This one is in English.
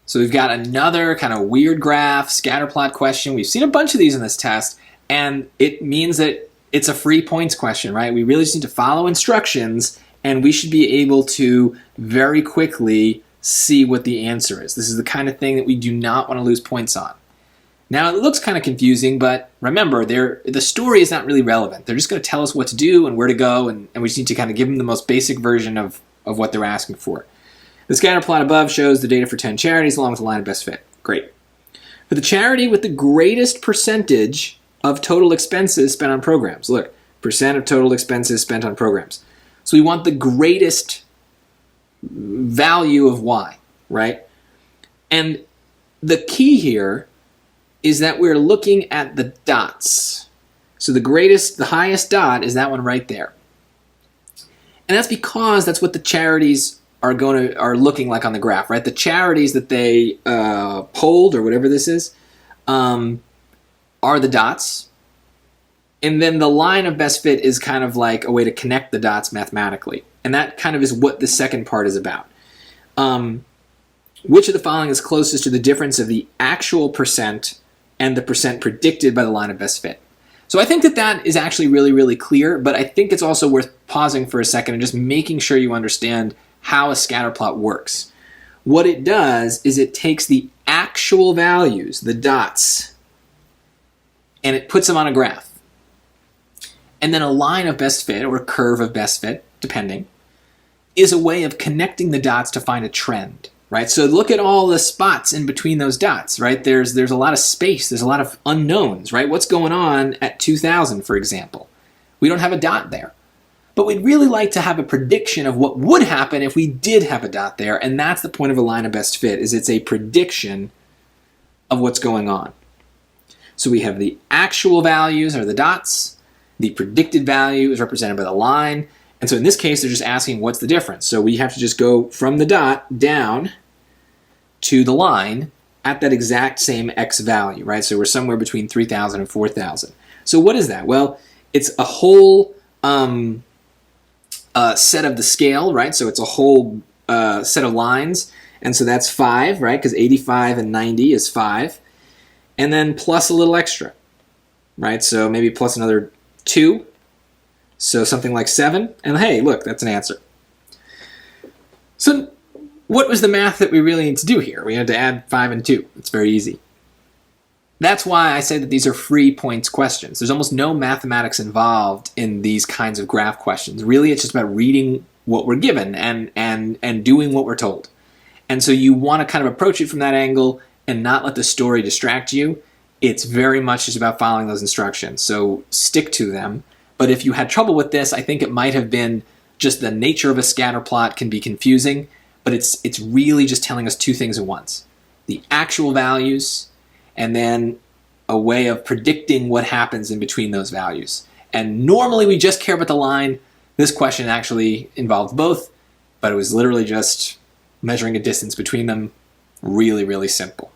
So we've got another kind of weird graph, scatter plot question. We've seen a bunch of these in this test, and it means that it's a free points question, right? We really just need to follow instructions, and we should be able to very quickly see what the answer is. This is the kind of thing that we do not want to lose points on. Now, it looks kind of confusing, but remember, the story is not really relevant. They're just going to tell us what to do and where to go, and we just need to kind of give them the most basic version of what they're asking for. The scatter plot above shows the data for 10 charities along with the line of best fit. Great. For the charity with the greatest percentage of total expenses spent on programs. Look, percent of total expenses spent on programs. So we want the greatest value of Y, right? And the key here is that we're looking at the dots. So the highest dot is that one right there. And that's because that's what the charities are looking like on the graph, right? The charities that they polled, or whatever this is, are the dots. And then the line of best fit is kind of like a way to connect the dots mathematically. And that kind of is what the second part is about. Which of the following is closest to the difference of the actual percent and the percent predicted by the line of best fit? So I think that is actually really, really clear, but I think it's also worth pausing for a second and just making sure you understand how a scatter plot works. What it does is it takes the actual values, the dots, and it puts them on a graph. And then a line of best fit, or a curve of best fit, depending, is a way of connecting the dots to find a trend, right? So look at all the spots in between those dots, right? There's a lot of space, there's a lot of unknowns, right? What's going on at 2000, for example? We don't have a dot there. But we'd really like to have a prediction of what would happen if we did have a dot there, and that's the point of a line of best fit, is it's a prediction of what's going on. So we have the actual values, are the dots, the predicted value is represented by the line, and so in this case they're just asking what's the difference. So we have to just go from the dot down to the line at that exact same x value, right? So we're somewhere between 3,000 and 4,000. So what is that? Well, it's a whole set of the scale, right? So it's a whole set of lines, and so that's 5, right? Because 85 and 90 is 5, and then plus a little extra, right? So maybe plus another 2, so something like 7, and hey, look, that's an answer. So what was the math that we really need to do here? We had to add 5 and 2. It's very easy. That's why I say that these are free points questions. There's almost no mathematics involved in these kinds of graph questions. Really, it's just about reading what we're given and doing what we're told. And so you want to kind of approach it from that angle and not let the story distract you. It's very much just about following those instructions. So stick to them. But if you had trouble with this, I think it might have been just the nature of a scatter plot can be confusing, but it's really just telling us two things at once. The actual values, and then a way of predicting what happens in between those values. And normally we just care about the line. This question actually involved both, but it was literally just measuring a distance between them. Really, really simple.